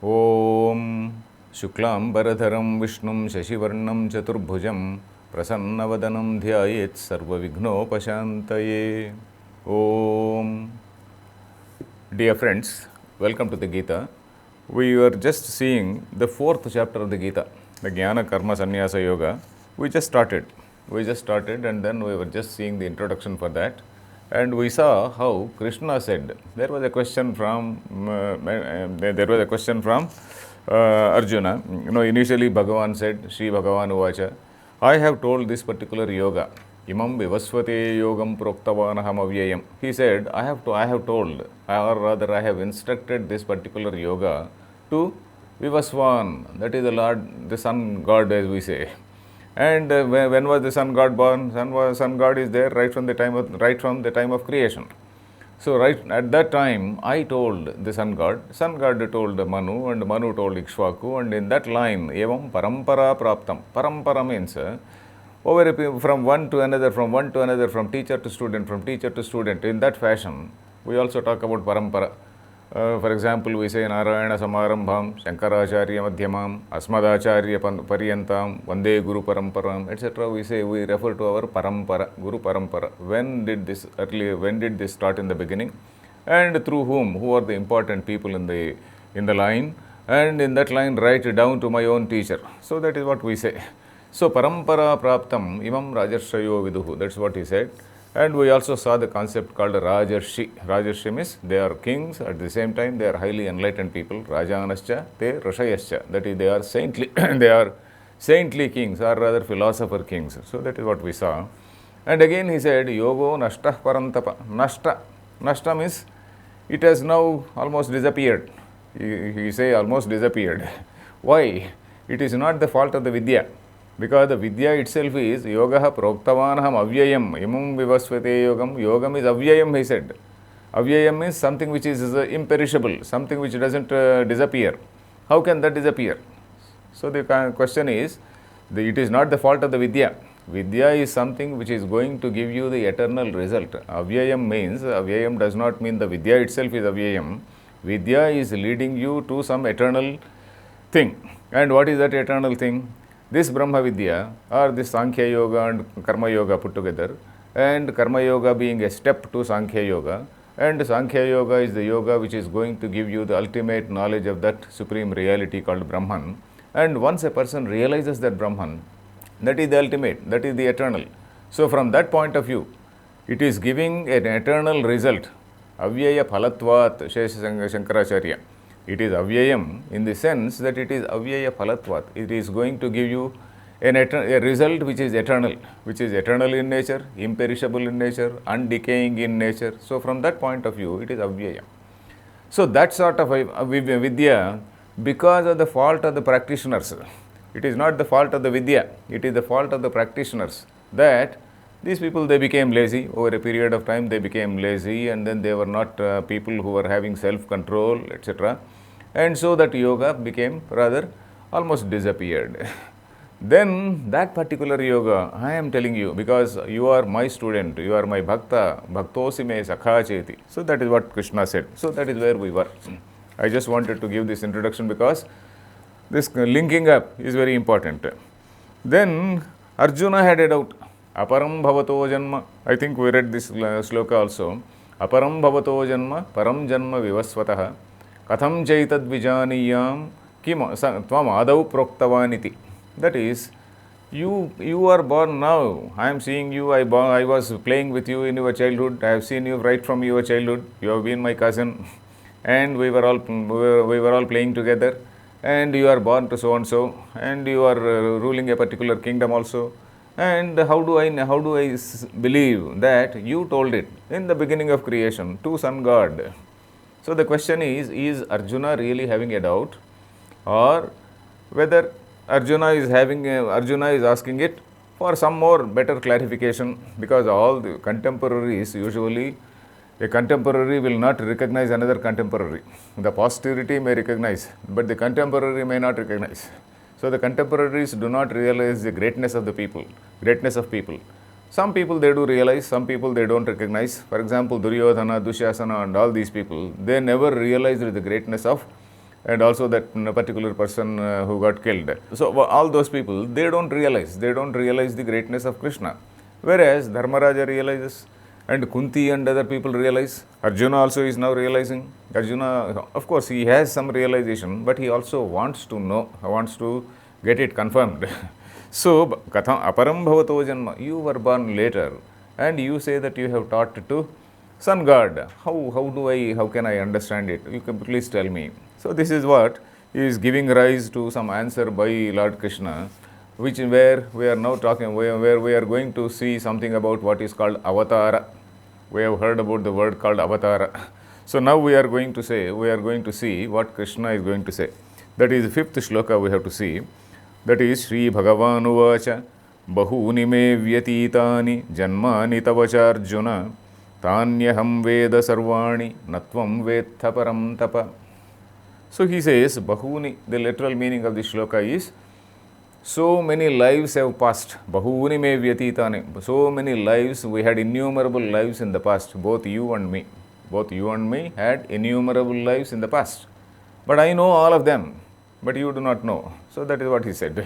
ॐ शुक्लाम्बरधरं विष्णुं शशिवर्णं चतुर्भुजं प्रसन्नवदनं ध्यायेत् सर्वविघ्नोपशान्तये. ॐ. Dear friends, welcome to the Geeta. We were just seeing the fourth chapter of the Gita, the Jnana Karma Sannyasa Yoga. We just started and then we were just seeing the introduction for that. And we saw how Krishna said, there was a question from Arjuna. Initially Bhagavan said, Shri Bhagavan Uvacha, I have told this particular yoga, Imam Vivasvate Yogam Proktavanaham Avyayam. He said, I have told, or rather I have instructed this particular yoga to Vivasvan, that is the Lord, the Sun God as we say. And when was the Sun God born? Sun God is there right from the time of creation. So right at that time, I told the Sun God told Manu, and Manu told Ikshvaku, and in that line, evam parampara praptam. Parampara means from one to another, from teacher to student, in that fashion. We also talk about parampara. For example, we say Narayana Samarambham, Shankaracharya Madhyamam, Asmadacharya Paryantam, Vande Guru Paramparam, etc. We refer to our parampara, Guru Parampara. When did this start in the beginning? And through whom? Who are the important people in the line? And in that line, right down to my own teacher. So that is what we say. So Parampara Praptam Imam Rajarshayo Viduhu. That's what he said. And we also saw the concept called Rajarshi. Rajarshi means they are kings, at the same time they are highly enlightened people. Rajanascha, te Rashayascha. That is, they are saintly, they are saintly kings, or rather philosopher kings. So that is what we saw. And again he said, Yogo Nashtah Parantapa. Nashta means it has now almost disappeared. He say almost disappeared. Why? It is not the fault of the Vidya. Because the Vidya itself is Yogaha Proktavanaham Avyayam. Imam Vivasvate Yogam. Yogam is Avyayam, he said. Avyayam means something which is imperishable, something which doesn't disappear. How can that disappear? So the question is, it is not the fault of the Vidya. Vidya is something which is going to give you the eternal result. Avyayam means, Avyayam does not mean the Vidya itself is Avyayam. Vidya is leading you to some eternal thing. And what is that eternal thing? This Brahma Vidya, or this Sankhya Yoga and Karma Yoga put together, and Karma Yoga being a step to Sankhya Yoga, and Sankhya Yoga is the yoga which is going to give you the ultimate knowledge of that supreme reality called Brahman. And once a person realizes that Brahman, that is the ultimate, that is the eternal. So from that point of view, it is giving an eternal result. Avyaya Phalatvat, Shankaracharya. It is avyayam in the sense that it is avyaya phalatvat. It is going to give you a result which is eternal in nature, imperishable in nature, undecaying in nature. So from that point of view, it is avyayam. So that sort of vidya, because of the fault of the practitioners, it is not the fault of the vidya, it is the fault of the practitioners, that these people, they became lazy. Over a period of time, they became lazy, and then they were not people who were having self-control, etc. And so that yoga became rather almost disappeared. Then that particular yoga, I am telling you, because you are my student, you are my bhakta, bhaktosi me sakha cheti. So that is what Krishna said. So that is where we were. I just wanted to give this introduction because this linking up is very important. Then Arjuna had a doubt. Aparam bhavato janma. I think we read this sloka also. Aparam bhavato janma, param janma vivasvataha. Katham chaitad vijaniyam kim tvam adau proktavaniti. That is, you are born now. I am seeing you. I was playing with you in your childhood. I have seen you right from your childhood. You have been my cousin, and we were all playing together. And you are born to so and so, and you are ruling a particular kingdom also. And how do I believe that you told it in the beginning of creation to Sun God? So the question is Arjuna really having a doubt, or whether Arjuna is asking it for some more better clarification? Because all the contemporaries, usually a contemporary will not recognize another contemporary. The posterity may recognize, but the contemporary may not recognize. So the contemporaries do not realize the greatness of people. Some people they do realize, some people they don't recognize. For example, Duryodhana, Dushasana and all these people, they never realized the greatness of and also that particular person who got killed. So all those people, they don't realize the greatness of Krishna. Whereas Dharmaraja realizes, and Kunti and other people realize. Arjuna also is now realizing. Arjuna, of course, he has some realization, but he also wants to know, wants to get it confirmed. So, katham aparam bhavato janma, you were born later, and you say that you have taught to sun god. How can I understand it? You can please tell me. So, this is what is giving rise to some answer by Lord Krishna, which where we are now talking, where we are going to see something about what is called avatara. We have heard about the word called avatara. So now we are going to see what Krishna is going to say. That is the fifth shloka we have to see. That is Sri Bhagavan Uvacha Bahuni me vyatitani janmani tavacha Arjuna tanyaham veda sarvani natvam vetha param tapa. So he says Bahuni, the literal meaning of this shloka is so many lives have passed. Bahuni me vyatitani. So many lives, we had innumerable lives in the past, both you and me. Both you and me had innumerable lives in the past. But I know all of them, but you do not know. So that is what he said.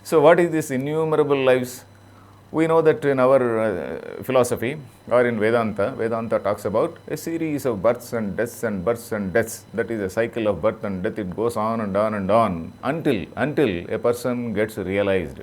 So what is this innumerable lives? We know that in our philosophy or in Vedanta talks about a series of births and deaths and births and deaths. That is a cycle of birth and death. It goes on and on and on until a person gets realized,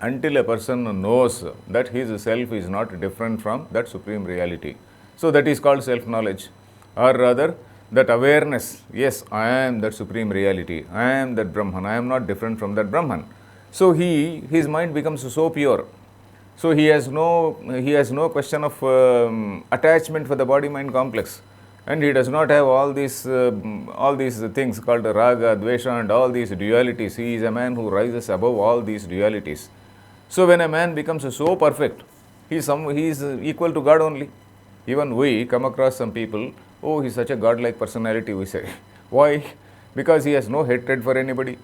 until a person knows that his self is not different from that supreme reality. So that is called self-knowledge, or rather that awareness. Yes, I am that supreme reality. I am that Brahman. I am not different from that Brahman. So his mind becomes so pure. So he has no question of attachment for the body-mind complex, and he does not have all these things called raga, dvesha, and all these dualities. He is a man who rises above all these dualities. So when a man becomes so perfect, he is equal to God only. Even we come across some people, oh, he is such a godlike personality, we say. Why? Because he has no hatred for anybody.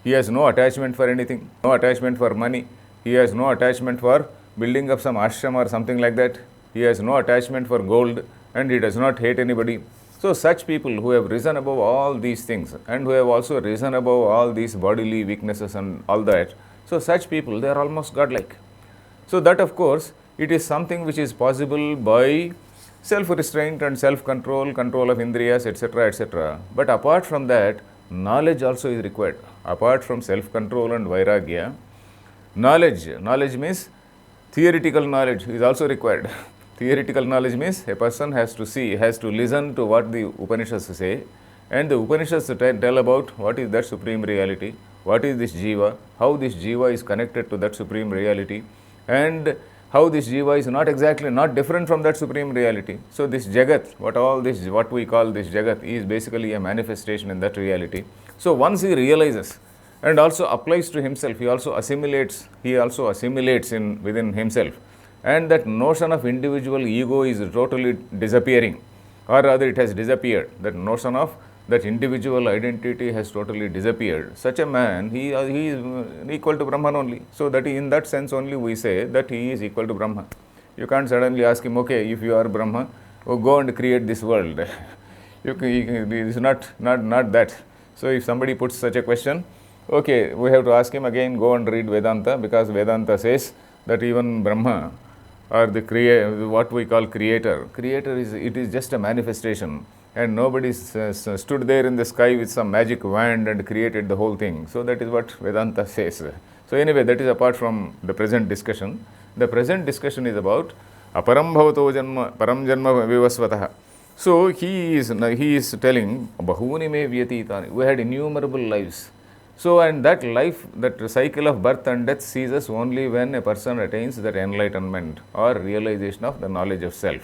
He has no attachment for anything, no attachment for money. He has no attachment for building up some ashram or something like that. He has no attachment for gold, and he does not hate anybody. So such people who have risen above all these things, and who have also risen above all these bodily weaknesses and all that, so such people, they are almost godlike. So that, of course, it is something which is possible by self-restraint and self-control, control of indriyas, etc., etc. But apart from that, knowledge also is required. Apart from self-control and vairagya, knowledge means theoretical knowledge is also required. Theoretical knowledge means a person has to listen to what the Upanishads say, and the Upanishads tell about what is that supreme reality, what is this jiva, how this jiva is connected to that supreme reality, and how this jiva is not different from that supreme reality. So this jagat, what we call this jagat, is basically a manifestation in that reality. So once he realizes and also applies to himself, he also assimilates within himself, and that notion of individual ego is totally disappearing, or rather it has disappeared. That notion of that individual identity has totally disappeared. Such a man, he is equal to Brahman only. So that in that sense only we say that he is equal to Brahman. You can't suddenly ask him, okay, if you are Brahma, go and create this world. It is not that. So if somebody puts such a question, okay, we have to ask him again, go and read Vedanta, because Vedanta says that even Brahma, or what we call creator is just a manifestation, and nobody stood there in the sky with some magic wand and created the whole thing. So that is what Vedanta says. So anyway, that is apart from the present discussion. The present discussion is about aparam bhavato janma, param janma vivasvatah. So he is telling bahuni me vyatitani. We had innumerable lives. So, and that life, that cycle of birth and death ceases only when a person attains that enlightenment or realization of the knowledge of self.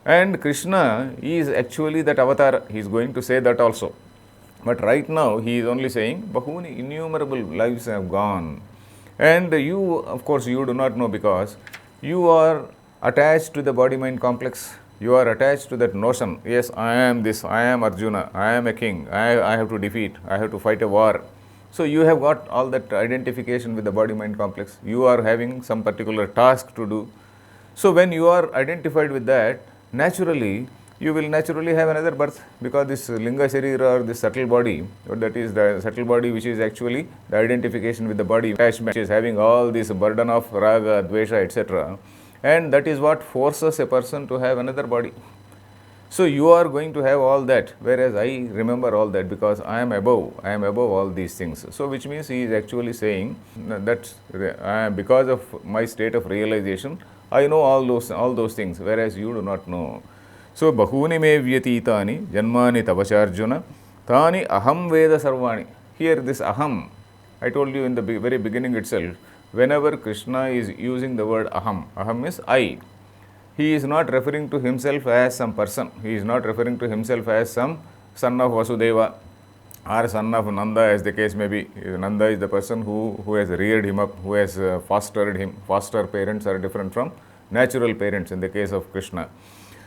And Krishna is actually that avatar. He is going to say that also. But right now, he is only saying, bahuni, innumerable lives have gone. And you, of course, you do not know, because you are attached to the body-mind complex. You are attached to that notion. Yes, I am this, I am Arjuna, I am a king, I have to defeat, I have to fight a war. So you have got all that identification with the body-mind complex. You are having some particular task to do. So when you are identified with that, naturally you will naturally have another birth, because this linga sharira, or this subtle body, or that is the subtle body which is actually the identification with the body, attachment, which is having all this burden of raga, dvesha, etc. And that is what forces a person to have another body. So you are going to have all that, whereas I remember all that because I am above all these things. So which means he is actually saying that because of my state of realization, I know all those things, whereas you do not know. So bahuni me vyatitani janmani tavacharjuna tani aham veda sarvani. Here this aham, I told you in the very beginning itself, whenever Krishna is using the word aham is I. He is not referring to himself as some person. He is not referring to himself as some son of Vasudeva or son of Nanda, as the case may be. Nanda is the person who has reared him up, who has fostered him. Foster parents are different from natural parents in the case of Krishna.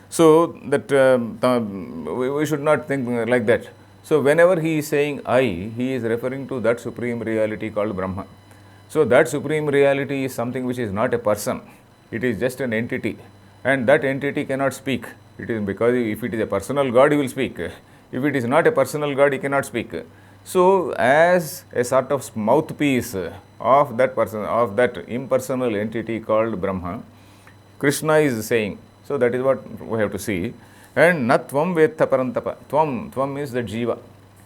So that we should not think like that. So whenever he is saying I, he is referring to that supreme reality called Brahma. So that supreme reality is something which is not a person. It is just an entity. And that entity cannot speak. It is because if it is a personal God, he will speak. If it is not a personal God, he cannot speak. So as a sort of mouthpiece of that person, of that impersonal entity called Brahma, Krishna is saying. So that is what we have to see. And na tvam vetha parantapa. Tvam is the jiva.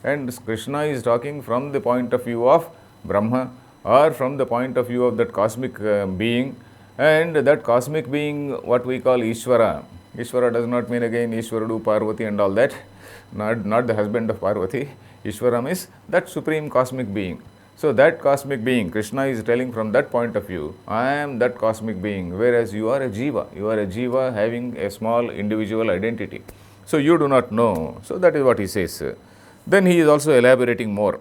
And Krishna is talking from the point of view of Brahma, or from the point of view of that cosmic being. And that cosmic being, what we call Ishvara. Ishvara does not mean again Ishvarudu, Parvati and all that. Not the husband of Parvati. Ishvaram is that supreme cosmic being. So that cosmic being, Krishna is telling from that point of view, I am that cosmic being, whereas you are a jiva. You are a jiva having a small individual identity. So you do not know. So that is what he says. Then he is also elaborating more.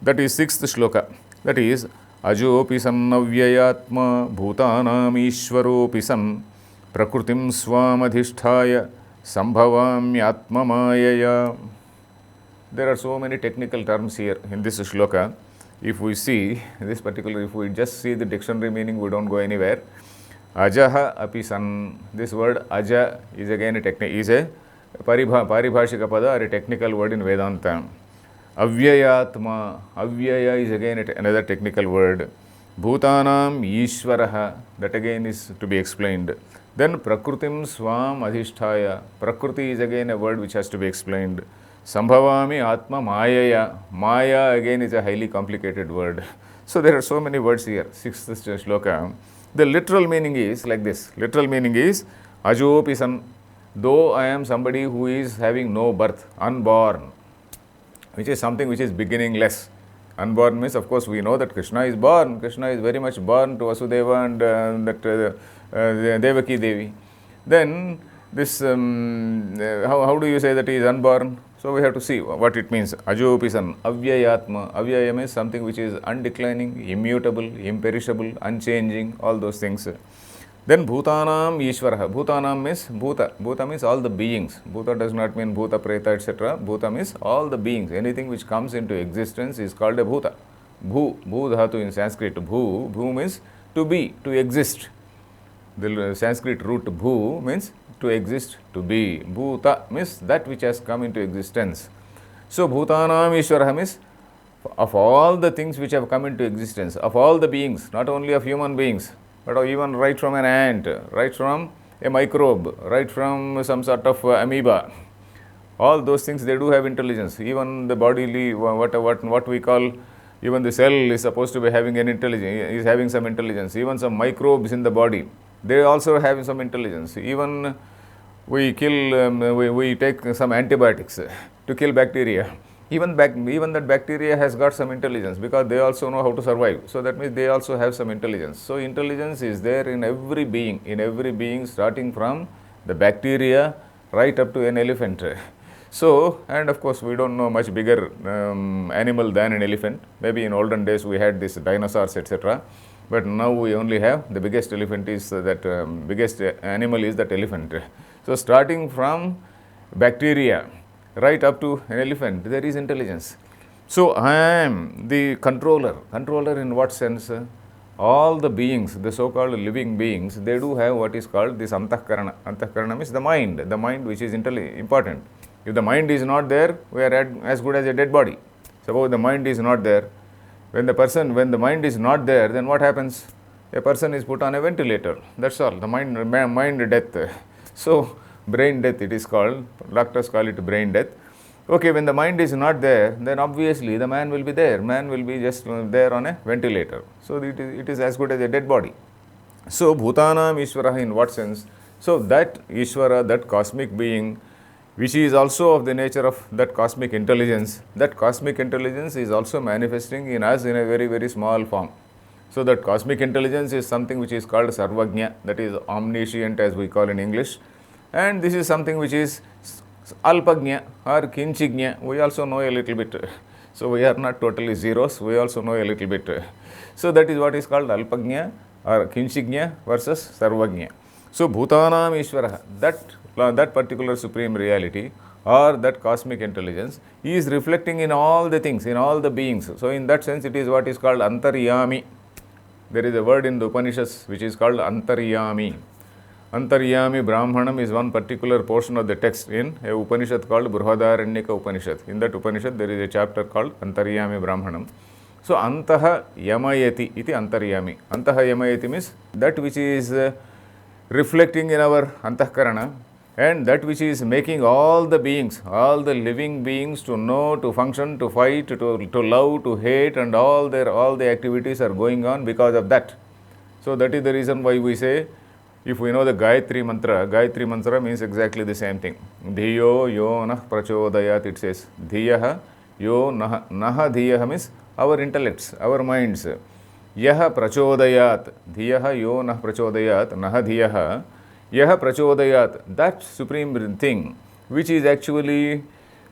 That is 6th shloka. That is, Ajopi san avyayatma bhutanam ishvaropi san prakrutim swamadhisthaya sambhavamyatma mayaya. There are so many technical terms here in this shloka. If we see this particular, if we just see the dictionary meaning, we don't go anywhere. Ajaha api san. This word aja is again a paribhashika pada, or a technical word in Vedanta. Avyayatma. Avyaya is again another technical word. Bhutanam Ishvaraha. That again is to be explained. Then Prakrutim Swam Adhishthaya. Prakriti is again a word which has to be explained. Sambhavami Atma Mayaya. Maya again is a highly complicated word. So there are so many words here. 6th shloka. The literal meaning is like this. Literal meaning is Ajopi san. Though I am somebody who is having no birth, unborn, which is something which is beginningless. Unborn means, of course, we know that Krishna is born. Krishna is very much born to Vasudeva and Devaki Devi. Then this, how do you say that he is unborn? So we have to see what it means. Ajopi san, avyayatma. Avyayam is something which is undeclining, immutable, imperishable, unchanging, all those things. Then Bhutanam Ishvaraha. Bhutanam means Bhuta. Bhuta means all the beings. Bhuta does not mean Bhuta, Preta, etc. Bhuta means all the beings. Anything which comes into existence is called a Bhuta. Bhu dhatu in Sanskrit. Bhu means to be, to exist. The Sanskrit root bhu means to exist, to be. Bhuta means that which has come into existence. So Bhutanam Ishvaraha means of all the things which have come into existence, of all the beings, not only of human beings, but even right from an ant, right from a microbe, right from some sort of amoeba. All those things, they do have intelligence. Even the bodily, what we call, even the cell is supposed to be having an intelligence, is having some intelligence. Even some microbes in the body, they also have some intelligence. Even we kill, we take some antibiotics to kill bacteria. Even that bacteria has got some intelligence, because they also know how to survive. So that means they also have some intelligence. So intelligence is there in every being, starting from the bacteria right up to an elephant. So, and of course, we don't know much bigger animal than an elephant. Maybe in olden days we had these dinosaurs, etc. But now we only have the biggest elephant is that biggest animal is that elephant. So starting from bacteria right up to an elephant, there is intelligence. So I am the controller. Controller in what sense? all the beings, the so-called living beings, they do have what is called this antahkarana. Antahkarana means the mind which is important. If the mind is not there, we are as good as a dead body. Suppose the mind is not there. When the mind is not there, then what happens? A person is put on a ventilator. That's all. The mind death. So, brain death it is called. Doctors call it brain death. Okay, when the mind is not there, then obviously the man will be there. Man will be just there on a ventilator. So, it is as good as a dead body. So, Bhutanam Ishvara in what sense? So, that Ishvara, that cosmic being, which is also of the nature of that cosmic intelligence is also manifesting in us in a very, very small form. So, that cosmic intelligence is something which is called Sarvagnya, that is omniscient as we call in English. And this is something which is Alpagnya or Kinchignya, we also know a little bit. So, we are not totally zeros, we also know a little bit. So, that is what is called Alpagnya or Kinchignya versus Sarvagnya. So, Bhutanam Ishvara, that particular supreme reality or that cosmic intelligence is reflecting in all the things, in all the beings. So, in that sense, it is what is called Antaryami. There is a word in the Upanishads which is called Antaryami. Antaryami Brahmanam is one particular portion of the text in a Upanishad called Brihadaranyaka Upanishad. In that Upanishad, there is a chapter called Antaryami Brahmanam. So, Antaha Yamayati iti Antaryami. Antaha Yamayati means that which is reflecting in our Antahkarana and that which is making all the beings, all the living beings to know, to function, to fight, to love, to hate, and all the activities are going on because of that. So, that is the reason why we say, if we know the Gayatri Mantra means exactly the same thing. Dhiyo yo nah prachodayat, it says. Dhiyaha yo naha dhiyaha means our intellects, our minds. Yaha prachodayat, dhiyaha yo nah prachodayat, naha dhiyaha, yaha prachodayat, that supreme thing which is actually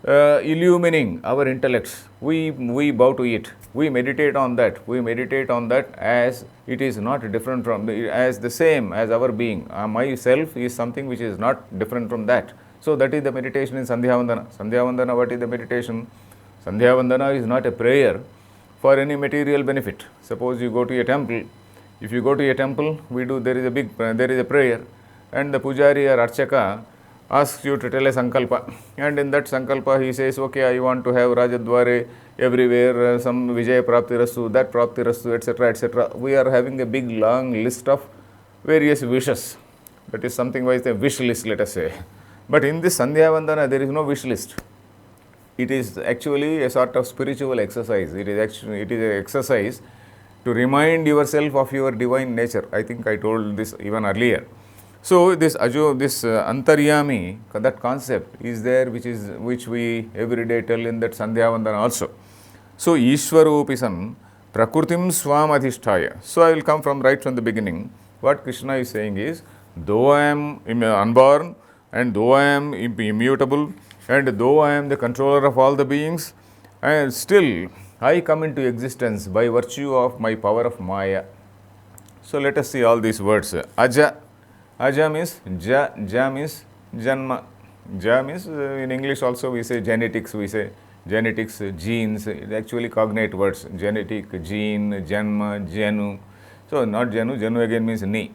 illumining our intellects. We bow to it. We meditate on that as it is not different from, as the same as our being. Myself is something which is not different from that. So, that is the meditation in Sandhya Vandana. Sandhya Vandana, what is the meditation? Sandhya Vandana is not a prayer for any material benefit. Suppose you go to a temple. If you go to a temple, there is a prayer, and the pujari or archaka asks you to tell a sankalpa, and in that sankalpa he says, okay, I want to have Rajadware everywhere, some Vijaya Praptirastu, that Praptirastu, etc., etc. We are having a big long list of various wishes. That is something like a wish list, let us say. But in this Sandhya Vandana, there is no wish list. It is actually a sort of spiritual exercise. It is an exercise to remind yourself of your divine nature. I think I told this even earlier. So, this Antaryami, that concept is there, which we every day tell in that Sandhya Vandana also. So, Ishwaropisan Prakrutim Swam Adhisthaya. So, I will come right from the beginning. What Krishna is saying is, though I am unborn, and though I am immutable, and though I am the controller of all the beings, and still I come into existence by virtue of my power of Maya. So, let us see all these words. Aja means ja means janma. Ja means in English also we say genetics, genes, it actually cognate words, genetic, gene, janma, jenu. So, not jenu again means ni,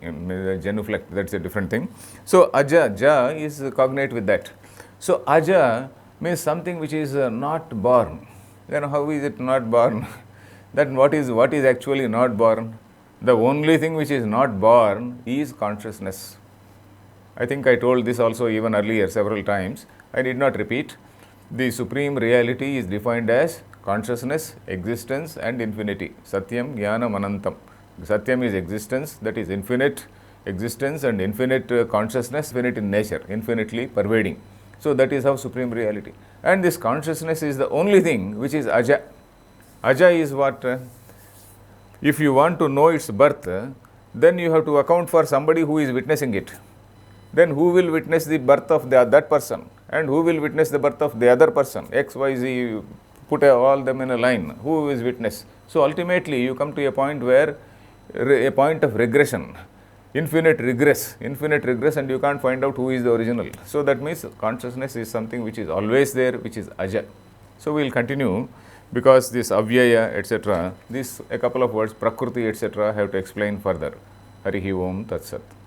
genuflect, that is a different thing. So, ja is cognate with that. So, aja means something which is not born. Then how is it not born? That what is actually not born? The only thing which is not born is consciousness. I think I told this also even earlier several times. I need not repeat. The supreme reality is defined as consciousness, existence and infinity. Satyam, Jnanam, Anantam. Satyam is existence, that is infinite existence and infinite consciousness, infinite in nature, infinitely pervading. So, that is how supreme reality. And this consciousness is the only thing which is aja. Aja is what? If you want to know its birth, then you have to account for somebody who is witnessing it. Then who will witness the birth of that person? And who will witness the birth of the other person? X, Y, Z, put all them in a line. Who is witness? So, ultimately you come to a point where, a point of regression, infinite regress, and you can't find out who is the original. So, that means consciousness is something which is always there, which is aja. So, we will continue. Because this avyaya, etc., this a couple of words, prakriti, etc., have to explain further. Harihi Om Tat Sat.